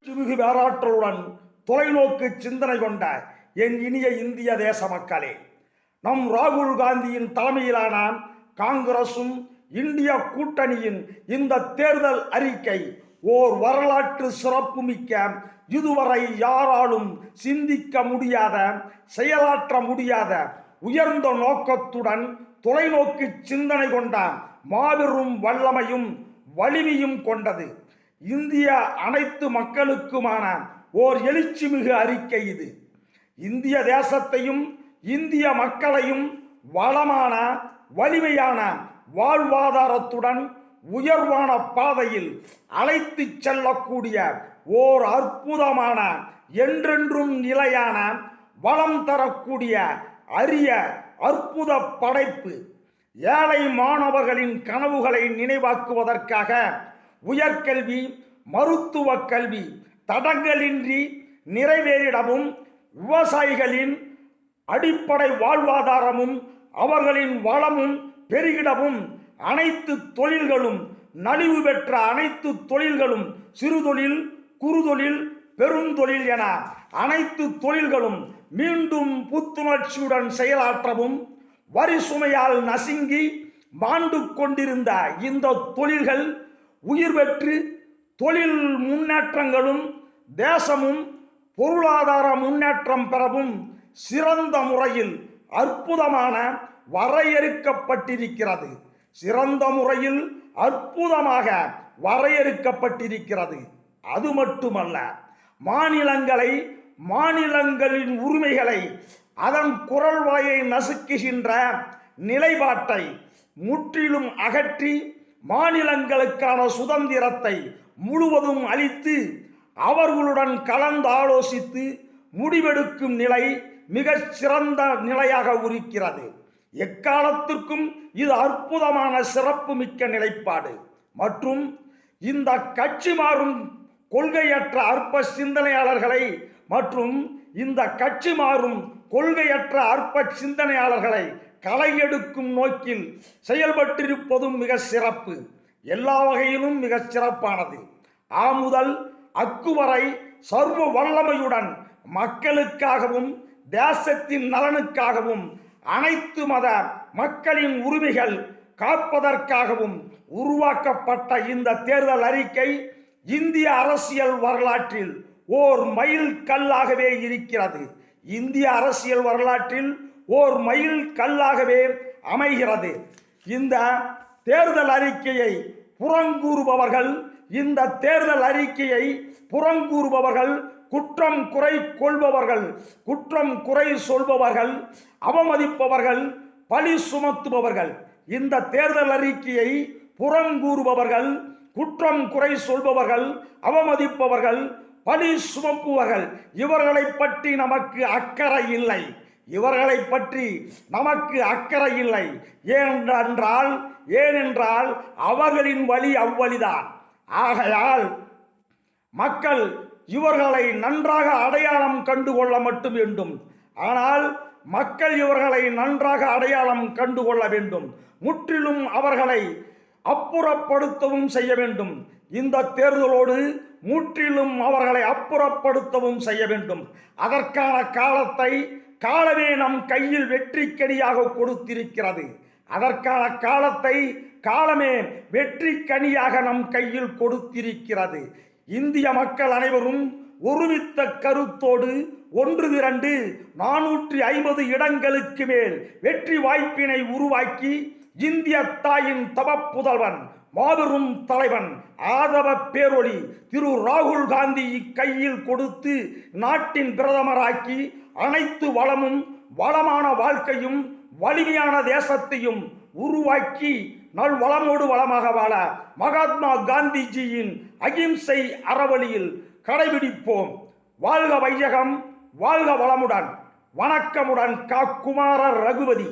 மிகு பேராற்றலுடன் தொலைநோக்கு சிந்தனை கொண்ட என் இனிய இந்திய தேச மக்களே, நம் ராகுல் காந்தியின் தலைமையிலான காங்கிரசும் இந்திய கூட்டணியின் இந்த தேர்தல் அறிக்கை ஓர் வரலாற்று சிறப்புமிக்க, இதுவரை யாராலும் சிந்திக்க முடியாத, செயலாற்ற முடியாத உயர்ந்த நோக்கத்துடன் தொலைநோக்கு சிந்தனை கொண்ட மாபெரும் வல்லமையும் வலிமையும் கொண்டது. இந்திய அனைத்து மக்களுக்குமான ஓர் எழுச்சிமிகு அறிக்கை இது. இந்திய தேசத்தையும் இந்திய மக்களையும் வளமான வலிமையான வாழ்வாதாரத்துடன் உயர்வான பாதையில் அழைத்து செல்லக்கூடிய ஓர் அற்புதமான, என்றென்றும் நிலையான, வளம் தரக்கூடிய அரிய அற்புத படைப்பு. ஏழை மாணவர்களின் கனவுகளை நினைவாக்குவதற்காக உயர்கல்வி, மருத்துவ கல்வி தடங்களின்றி நிறைவேறிடவும், விவசாயிகளின் அடிப்படை வாழ்வாதாரமும் அவர்களின் வளமும் பெருகிடவும், அனைத்து தொழில்களும் நலிவு பெற்ற அனைத்து தொழில்களும், சிறுதொழில், குறுதொழில், பெருந்தொழில் என அனைத்து தொழில்களும் மீண்டும் புத்துணர்ச்சியுடன் செயலாற்றவும், வரி சுமையால் நசுங்கி மாண்டு கொண்டிருந்த இந்த தொழில்கள் உயிர் பெற்று தொழில் முன்னேற்றங்களும் தேசமும் பொருளாதார முன்னேற்றம் பெறவும் சிறந்த முறையில் அற்புதமான வரையறுக்கப்பட்டிருக்கிறது. சிறந்த முறையில் அற்புதமாக வரையறுக்கப்பட்டிருக்கிறது. அது மட்டுமல்ல, மாநிலங்களின் உரிமைகளை, அதன் குரல் வாயை நசுக்குகின்ற நிலைப்பாட்டை முற்றிலும் அகற்றி மாநிலங்களுக்கான சுதந்திரத்தை முழுவதும் அளித்து அவர்களுடன் கலந்து ஆலோசித்து முடிவெடுக்கும் நிலை மிகச் சிறந்த நிலையாக இருக்கிறது. எக்காலத்திற்கும் இது அற்புதமான சிறப்பு மிக்க நிலைப்பாடு. மற்றும் இந்த கட்சி மாறும் கொள்கையற்ற அற்ப சிந்தனையாளர்களை களையெடுக்கும் நோக்கில் செயல்பட்டிருப்பதும் மிக சிறப்பு, எல்லா வகையிலும் மிக சிறப்பானது. முதல் அக்கு வரை சர்வ வல்லமையுடன் மக்களுக்காகவும் தேசத்தின் நலனுக்காகவும் அனைத்து மத மக்களின் உரிமைகள் காப்பதற்காகவும் உருவாக்கப்பட்ட இந்த தேர்தல் அறிக்கை இந்திய அரசியல் வரலாற்றில் ஓர் மைல் கல்லாகவே இருக்கிறது. இந்திய அரசியல் வரலாற்றில் ஓர் மைல் கல்லாகவே அமைகிறது. இந்த தேர்தல் அறிக்கையை புறங்கூறுபவர்கள், குற்றம் குறை சொல்பவர்கள், அவமதிப்பவர்கள், பழி சுமத்துபவர்கள், இந்த தேர்தல் அறிக்கையை புறங்கூறுபவர்கள், குற்றம் குறை சொல்பவர்கள், அவமதிப்பவர்கள், பழி சுமப்புவர்கள், இவர்களை பற்றி நமக்கு அக்கறை இல்லை. ஏனென்றால் அவர்களின் வழி அவ்வழிதான். ஆகையால் மக்கள் இவர்களை நன்றாக அடையாளம் கண்டுகொள்ள மட்டும் வேண்டும். ஆனால் மக்கள் இவர்களை நன்றாக அடையாளம் கண்டுகொள்ள வேண்டும். முற்றிலும் அவர்களை அப்புறப்படுத்தவும் செய்ய வேண்டும். இந்த தேர்தலோடு முற்றிலும் அவர்களை அப்புறப்படுத்தவும் செய்ய வேண்டும். அதற்கான காலமே நம் கையில் வெற்றிக்கனியாக கொடுத்திருக்கிறது. நம் கையில் கொடுத்திருக்கிறது. இந்திய மக்கள் அனைவரும் ஒருமித்த கருத்தோடு ஒன்று திரண்டு 450 இடங்களுக்கு மேல் வெற்றி வாய்ப்பினை உருவாக்கி இந்திய தாயின் தவப்புதல்வன், மாபெரும் தலைவன், ஆதவ பேரொளி திரு ராகுல் காந்தி கையில் கொடுத்து நாட்டின் பிரதமராக்கி அனைத்து வளமும் வளமான வாழ்க்கையும் வலிமையான தேசத்தையும் உருவாக்கி நல்வளமோடு வளமாக வாழ மகாத்மா காந்திஜியின் அகிம்சை அறவழியில் கடைபிடிப்போம். வாழ்க வையகம், வாழ்க வளமுடன். வணக்கமுடன். குமார ரகுபதி.